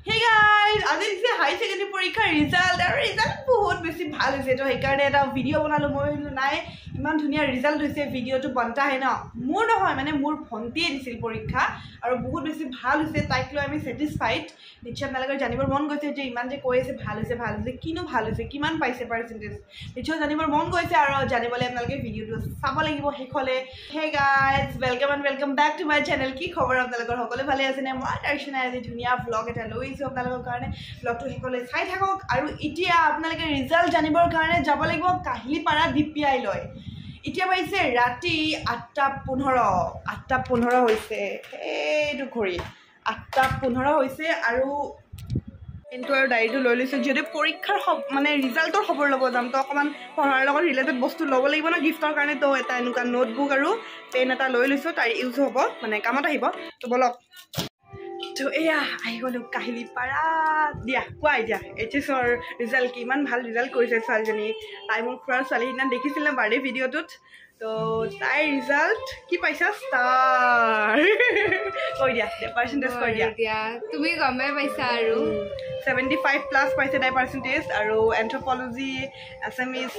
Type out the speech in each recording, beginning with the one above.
Hey guys, আজি দিছে হাই secondary পরীক্ষার রেজাল্ট আর রেজাল্ট বহুত বেশি ভালো হইছে তো সেই কারণে এটা ভিডিও বনালো মই নাই ইমান ধুনিয়া রেজাল্ট হইছে ভিডিওটো বনতা হে না মোর নহয় মানে মোর ভন্টিয়ে দিছিল পরীক্ষা আর বহুত বেশি ভালো হইছে তাইক লৈ আমি স্যাটিসফাইড নিশ্চয় আপোনালোকৰ জানিবৰ মন গৈছে যে ইমান যে কৈছে ভালো হইছে কিনো ভালো হইছে কিমান পাইছে পার্সেন্টেজ নিশ্চয় জানিবৰ মন গৈছে আৰু জানিবলে আপোনালোকে ভিডিওটো চাব লাগিব হেখলে hey guys welcome back to my channel কি খবৰ আপোনালোকৰ সকলো ভালে আছে নে মই দৰ্শনা আজি ধুনিয়া ব্লগ এটা লৈছো আপোনালোকৰ কাৰণে ব্লগটো হেকলে চাই থাকক আৰু এতিয়া আপোনালোকে ৰিজাল্ট জানিবৰ কাৰণে যাব লাগিব কাহিলিপাৰা ডিপিআই লৈ এতিয়া পাইছে ৰাতি 8:15 হৈছে এইটো ঘড়ী 8:15 হৈছে আৰু কিন্তু আৰু ডায়েৰীটো লৈ লৈছোঁ যদি পৰীক্ষাৰ মানে ৰিজাল্টৰ খবৰ ল'ব যাম তো অকণমান পঢ়াৰ লগত ৰিলেটেড বস্তু ল'ব লাগিব ন গিফ্টৰ কাৰণে তো এটা এনেকুৱা নোটবুক আৰু পেন এটা লৈ লৈছোঁ তাৰ ইউজ হ'ব মানে কামত আহিব তো বলক তো এয়া আহি গ'লোঁ কাহিলিপাৰা দিয়া কোৱা এতিয়া এইচএছৰ ৰিজাল্ট কিমান ভাল ৰিজাল্ট কৰিছে ছোৱালীজনী তাই মোৰ খুৰাৰ ছোৱালী সিদিনা দেখিছিলে বাৰ্থডে ভিডিঅ'টোত তো তাইৰ ৰিজাল্ট কি পাইছা ষ্টাৰ কৈ দিয়া পাৰ্চেণ্টেজ কৈ দিয়া তুমি গমে পাইছা আৰু 75 প্লাছ পাইছে তাই পাৰ্চেণ্টেজ আৰু এন্থ্ৰপলজি এছএমইজ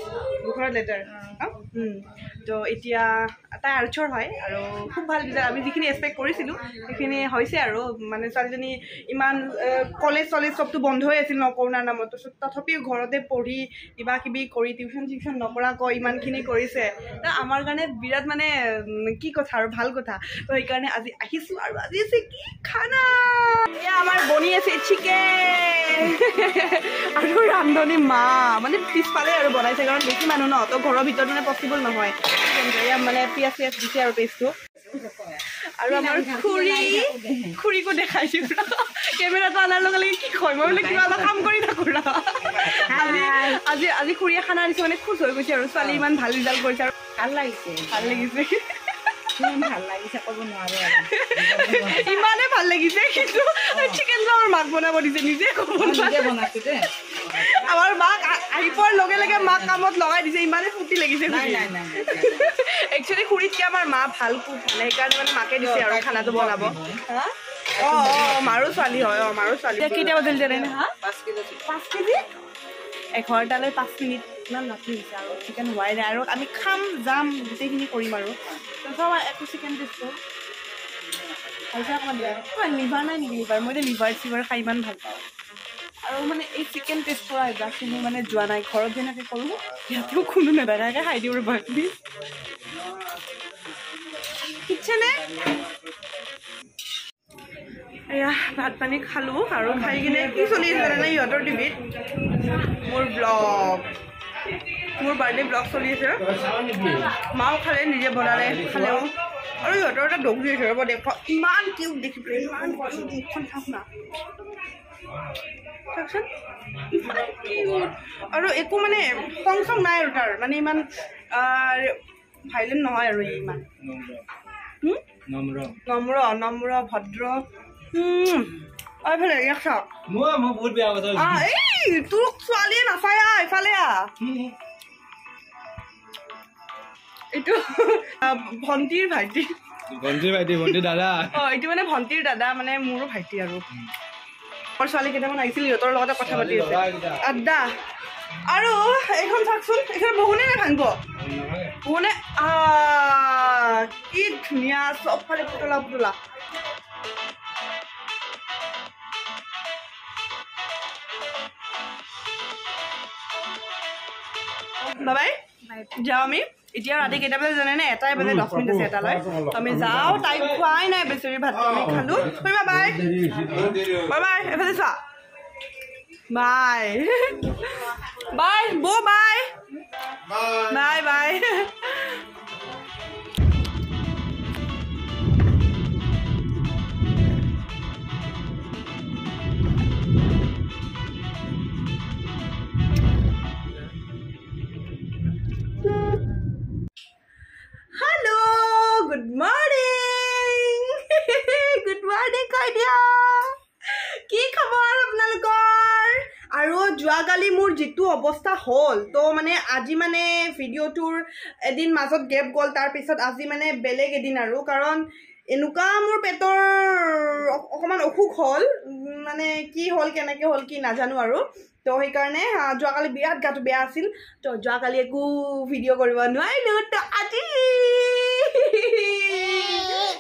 দুখনৰ লেটাৰ তো এতিয়া তাই আৰ্টছৰ হয় আৰু খুব ভাল ৰিজাল্ট আমি যিখিনি এক্সপেক্ট কৰিছিলোঁ সেইখিনি হৈছে আৰু মানে ছোৱালীজনী ইমান কলেজ চবটো বন্ধ হৈ আছিল ন কৰোণাৰ নামত তথাপিও ঘৰতে পঢ়ি কিবা কিবি কৰি টিউশ্যন নকৰাকৈ ইমানখিনি কৰিছে তো আমাৰ কাৰণে বিৰাট মানে কি কথা আৰু ভাল কথা তো সেইকাৰণে আজি আহিছোঁ আৰু আজি আছে কি খানা এয়া আমাৰ বনি আছে চিকেন আৰু ৰান্ধনি মা মানে পিছফালে আৰু বনাইছে কাৰণ বেছি মানুহ ন তো ঘৰৰ ভিতৰত মানে পচিবল নহয় মানে পিঁয়াজ দিছে আৰু পেষ্টটো আৰু আমাৰ খুৰীকো দেখাইছোঁ কেমেৰাটো অনাৰ লগে লগে কি কয় মই বোলে কিবা এটা কাম কৰি থাকোঁ ৰ আজি খুৰীয়ে খানা দিছে মানে খুচ হৈ গৈছে আৰু ছোৱালী ইমান ভাল ৰিজাল্ট কৰিছে আৰু ভাল লাগিছে ক'ব নোৱাৰে ইমানে ভাল লাগিছে কিন্তু চিকেনটো আমাৰ মাক বনাব দিছে নিজে বনাইছো দেই আমাৰ মাক আহি পোৱাৰ লগে লগে মাক কামত লগাই দিছে ইমানে ফূৰ্তি লাগিছে একচুৱেলি খুৰীতকৈ আমাৰ মা ভাল খুব ভালে সেইকাৰণে মানে মাকে দিছে আৰু খানাটো বনাব মাৰো ছোৱালী হয় মাৰো ছোৱালী কেতিয়া বাজিল জানে হা 5 কেজি 11টালৈ 5 মিনিট ইমান ৰাতি হৈছে আৰু চিকেন হোৱাই নাই আৰু আমি খাম যাম গোটেইখিনি কৰিম আৰু একো চিকেন টেষ্ট অকণমান লিভাৰ নাই নেকি লিভাৰ মই লিভাৰ খাই ইমান ভাল পাওঁ আৰু মানে এই চিকেন টেষ্ট কৰা অভ্যাসটো মোৰ মানে যোৱা নাই ঘৰত যেনেকৈ কৰোঁ ইয়াতেও কোনো নেদাকাকৈ খাই দিওঁ ৰ'বা প্লিজ ঠিকছেনে এয়া ভাত পানী খালোঁ আৰু খাই কিনে কি চলি আছে জানানে ইহঁতৰ টিভিত মোৰ বাৰ্থডে ব্লগ চলি আছে মাও খালে নিজে বনালে খালেও আৰু ইহঁতৰ এটা ডগৰি আছে ৰ'ব দেখুৱা ইমান কিউট দেখি পেলাই ইমান মুখখন চাওক না চাওকচোন ইমান কিউট আৰু একো মানে খং নাই আৰু তাৰ মানে ইমান ভাইলেণ্ট নহয় আৰু ইমান নম্ৰ ভদ্ৰ এইফালে চাওক এই তোক ছোৱালীয়ে নাচায় এইফালে এইটো ভণ্টিৰ ভাইটি দাদা এইটো মানে ভণ্টিৰ দাদা মানে মোৰো ভাইটি আৰু মোৰ ছোৱালী কেইটামান আহিছিল সিহঁতৰ লগতে কথা পাতি আছে আদা আৰু এইখন চাওকচোন এইখন বহুনে ভাঙিব বহুনে কি ধুনীয়া চবফালে পুতলা বাবাই যাওঁ আমি এতিয়া ৰাতি কেইটা বজাত জানেনে 1টাই বাজে 10 মিনিট আছে এটালৈ আমি যাওঁ তাইক খোৱাই নাই বেচেৰি ভাতটো আমি খালোঁ বাই এফালে চোৱা বাই বৌ বাই গুড মৰ্ণিং কৈ দিয়া কি খবৰ আপোনালোকৰ আৰু যোৱাকালি মোৰ যিটো অৱস্থা হ'ল তো মানে আজি মানে ভিডিঅ'টোৰ এদিন মাজত গেপ গ'ল তাৰপিছত আজি মানে বেলেগ এদিন আৰু কাৰণ এনেকুৱা মোৰ পেটৰ অকণমান অসুখ হ'ল মানে কি হ'ল কেনেকৈ হ'ল কি নাজানো আৰু তো সেইকাৰণে যোৱাকালি বিৰাট গাটো বেয়া আছিল তো যোৱাকালি একো ভিডিঅ' কৰিব নোৱাৰিলোঁ তো আজি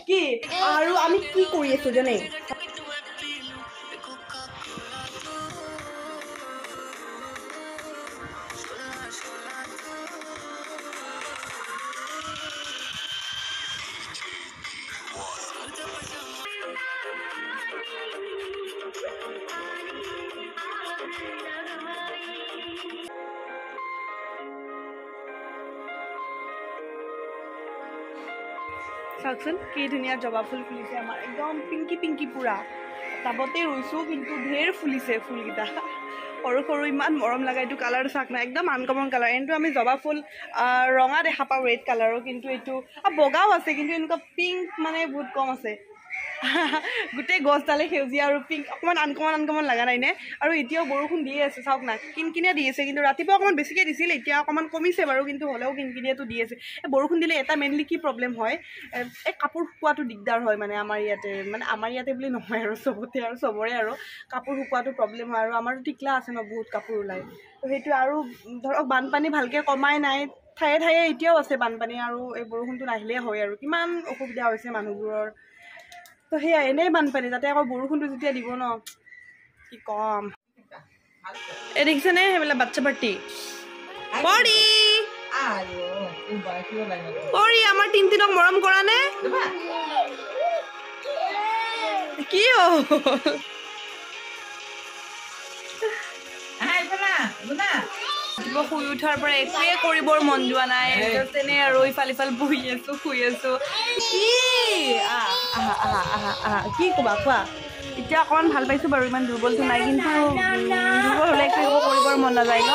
কি আৰু আমি কি কৰি আছোঁ জানে চাওকচোন কি ধুনীয়া জবা ফুল ফুলিছে আমাৰ একদম পিংকি পিংকি পুৰা টাবতে ৰুইছোঁ কিন্তু ঢেৰ ফুলিছে ফুলকেইটা সৰু সৰু ইমান মৰম লগা এইটো কালাৰটো চাওক না একদম আনকমন কালাৰ এইটো আমি জবা ফুল ৰঙা দেখা পাওঁ ৰেড কালাৰৰ কিন্তু এইটো বগাও আছে কিন্তু এনেকুৱা পিংক মানে বহুত কম আছে গোটেই গছডালে সেউজীয়া আৰু পিংক অকণমান আনকমন লগা নাই নে আৰু এতিয়াও বৰষুণ দিয়ে আছে চাওক না কিনকিনীয়া দি আছে কিন্তু ৰাতিপুৱা অকণমান বেছিকৈ দিছিল এতিয়া অকণমান কমিছে বাৰু কিন্তু হ'লেও কিনকিনীয়াটো দি আছে বৰষুণ দিলে এটা মেইনলি কি প্ৰব্লেম হয় এই কাপোৰ শুকোৱাটো দিগদাৰ হয় মানে আমাৰ ইয়াতে বুলি নহয় আৰু চবতে আৰু চবৰে আৰু কাপোৰ শুকোৱাটো প্ৰব্লেম হয় আৰু আমাৰতো টিকলা আছে ন বহুত কাপোৰ ওলায় তো সেইটো আৰু ধৰক বানপানী ভালকৈ কমাই নাই ঠায়ে ঠায়ে এতিয়াও আছে বানপানী আৰু এই বৰষুণটো নাহিলেই হয় আৰু কিমান অসুবিধা হৈছে মানুহবোৰৰ তো সেয়া এনেই বানপানী তাতে আকৌ বৰষুণটো যেতিয়া দিব ন কি কম এই দেখিছেনে সেইবিলাক বাচ্চা পাৰ্টি পৰি আমাৰ তিনক মৰম কৰা নে কি শুই উঠাৰ পৰা একোৱে কৰিবৰ মন যোৱা নাই তেনে আৰু ইফাল ইফাল বহি আছো শুই আছো কি ক'বা কোৱা এতিয়া অকণমান ভাল পাইছোঁ বাৰু ইমান দুৰ্বলটো নাই কিন্তু দুৰ্বল হ'লে একো কৰিবৰ মন নাযায় ন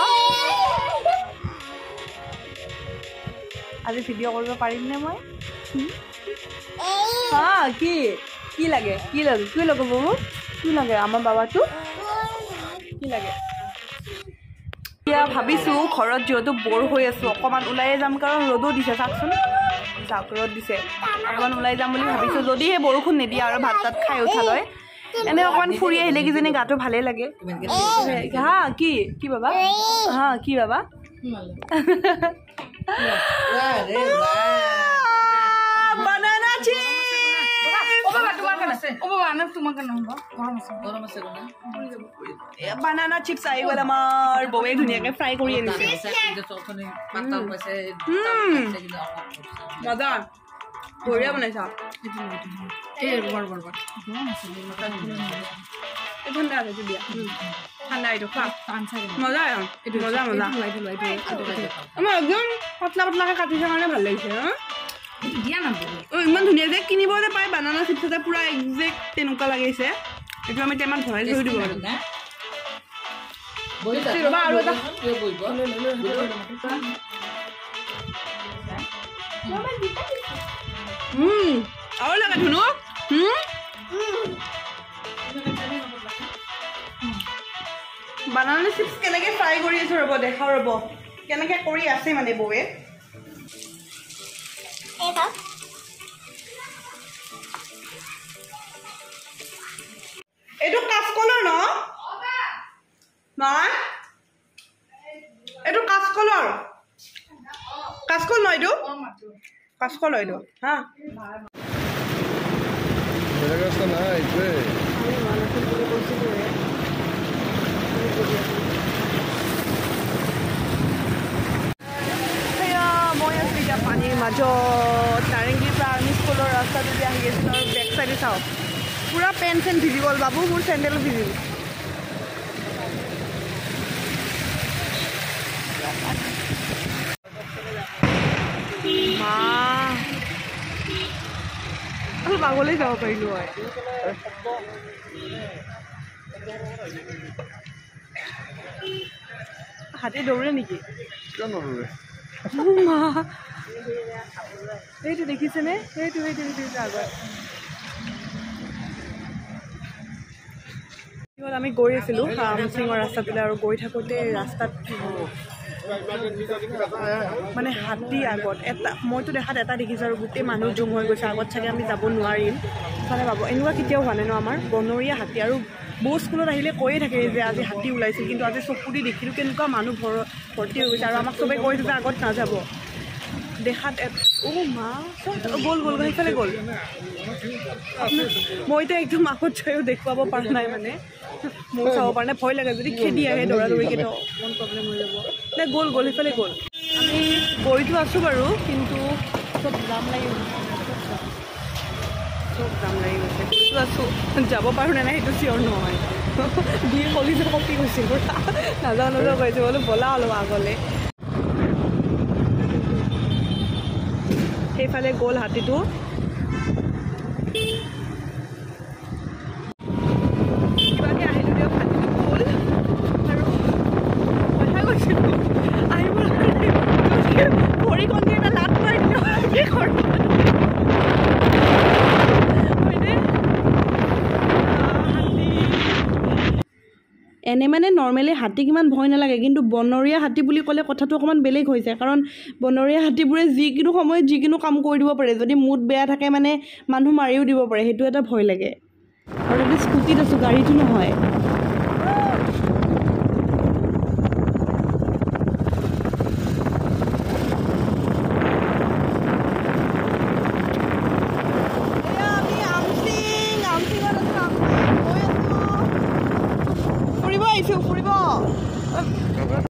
আজি ভিডিঅ' কৰিব পাৰিমনে মই কি লাগে কি লাগে বাবু কি লাগে আমাৰ বাবাটো কি লাগে এতিয়া ভাবিছোঁ ঘৰত যিহেতু বৰ হৈ আছোঁ অকণমান ওলাই যাম কাৰণ ৰ'দো দিছে চাওকচোন চাওক ৰ'দ দিছে অকণমান ওলাই যাম বুলি ভাবিছোঁ যদিহে বৰষুণ নিদিয়ে আৰু ভাত তাত খাই উঠালৈ এনে অকণমান ফুৰি আহিলে কিজানি গাটো ভালেই লাগে কি বাবা কি বাবা বানানা বানানা চিপছ আহি গ'ল আমাৰ বৌৱে ধুনীয়াকৈ ফ্ৰাই কৰি আনিছে মজা বঢ়িয়া বনাইছা ঠাণ্ডা আছে দিয়া ঠাণ্ডা এইটো খোৱা মজা মজা মজা আমাৰ একদম পাতলা পাতলাকৈ কাটিছে কাৰণে ভাল লাগিছে ইমান ধুনীয়া যে কিনিব যে পায় বানানা চিপছ এটা পুৰা একজেক্ট তেনেকুৱা লাগিছে এইটো আমি টেমাত ভৰাই থৈ দিব পাৰিম আৰু এটা আৰু লাগে ধুনু বানানা চিপছ কেনেকৈ ফ্ৰাই কৰি আছোঁ ৰ'ব দেখা ৰ'ব কেনেকৈ কৰি আছে মানে বৌৱে এইটো কাঁচকলৰ ন নহয় এইটো কাঁচকল ন এইটো কাঁচকল এইটো হা মই আছোঁ এতিয়া পানীৰ মাজত নাৰেংগীৰ পৰা আৰ্মি স্কুলৰ ৰাস্তাটোদি আহি আছিলোঁ আৰু বেক চাইডে চাওঁ পুৰা পেণ্ট চেণ্ট ভিজি গ'ল বাবু মোৰ চেণ্ডেলো ভিজিল পাগলেই যাব পাৰিলোঁ হয় হাতী দৌৰে নেকি সেইটো দেখিছেনে সেইটো আগত আমি গৈ আছিলোঁ মিচিঙৰ ৰাস্তাটোলৈ আৰু গৈ থাকোঁতে ৰাস্তাত মানে হাতী আগত এটা মইতো দেখাত এটা দেখিছোঁ আৰু গোটেই মানুহ জুম হৈ গৈছে আগত চাগে আমি যাব নোৱাৰিম ইফালে পাব এনেকুৱা কেতিয়াও হোৱা নাই ন আমাৰ বনৰীয়া হাতী আৰু বহুত স্কুলত আহিলে কৈয়ে থাকে যে আজি হাতী ওলাইছিল, কিন্তু আজি চকু দি দেখিলোঁ কেনেকুৱা মানুহ ভৰ্তি হৈ গৈছে, আৰু আমাক চবেই কৈছে যে আগত নাযাব। দেখাত মা গ'ল সেইফালে গ'ল। মই এতিয়া একদম আগত যায়ো দেখুৱাব পৰা নাই, মানে মোৰ চাব পৰা নাই, ভয় লাগে যদি খেদি আহে দৌৰা দৌৰিকেতো অকণ প্ৰব্লেম হৈ যাব। নে গ'ল সেইফালে গ'ল। আমি গৈতো আছোঁ বাৰু, কিন্তু চব জাম লাগি গৈছে, চব জাম লাগি গৈছে। গৈতো আছোঁ, যাব পাৰোঁ নে নাই সেইটো চিয়ৰ নহয়। দিয়ে কলিজত কপি গৈছিল নাযাওঁ কৈছে, বোলো ব'লা অলপ আগলৈ। সেইফালে গ'ল হাতীটো। কিবাকৈ আহিলোঁ দিয়ক, হাতীটো গ'ল আৰু কথা কৈছিলোঁ আহিব ভৰিখন দি এটা লাট মাৰি দিলোঁ। কি কৰোঁ এনে মানে নৰ্মেলি হাতীক ইমান ভয় নালাগে, কিন্তু বনৰীয়া হাতী বুলি ক'লে কথাটো অকণমান বেলেগ হৈ যায়, কাৰণ বনৰীয়া হাতীবোৰে যিকোনো সময়ত যিকোনো কাম কৰি দিব পাৰে। যদি মুড বেয়া থাকে মানে মানুহ মাৰিও দিব পাৰে, সেইটো এটা ভয় লাগে। আৰু যদি স্কুটিত আছোঁ, গাড়ীটো নহয়।